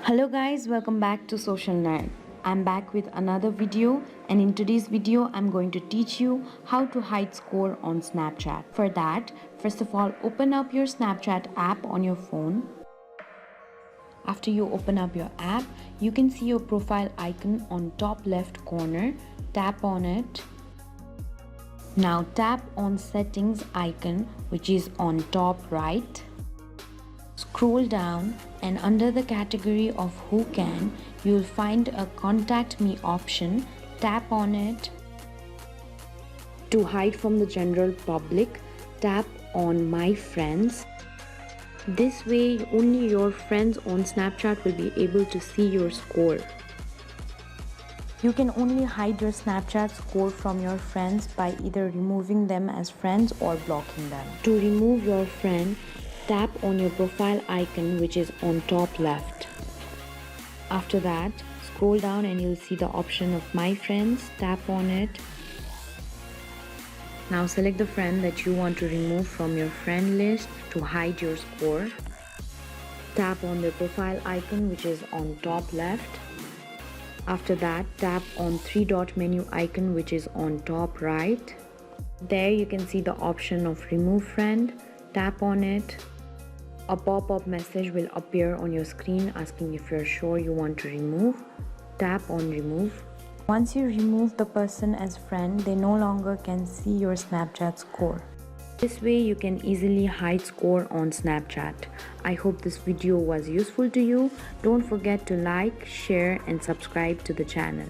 Hello guys, welcome back to Social Nerd. I'm back with another video, and in today's video I'm going to teach you how to hide score on Snapchat. For that, first of all, open up your Snapchat app on your phone. After you open up your app, you can see your profile icon on top left corner. Tap on it. Now tap on settings icon, which is on top right. Scroll down, and under the category of who can, you'll find a contact me option. Tap on it. To hide from the general public, tap on my friends. This way only your friends on Snapchat will be able to see your score. You can only hide your Snapchat score from your friends by either removing them as friends or blocking them. To remove your friend, tap on your profile icon, which is on top left. After that, scroll down and you'll see the option of my friends. Tap on it. Now select the friend that you want to remove from your friend list to hide your score. Tap on the profile icon, which is on top left. After that, tap on three-dot menu icon, which is on top right. There you can see the option of remove friend. Tap on it. A pop-up message will appear on your screen asking if you're sure you want to remove. Tap on remove. Once you remove the person as friend, they no longer can see your Snapchat score. This way you can easily hide score on Snapchat. I hope this video was useful to you. Don't forget to like, share and subscribe to the channel.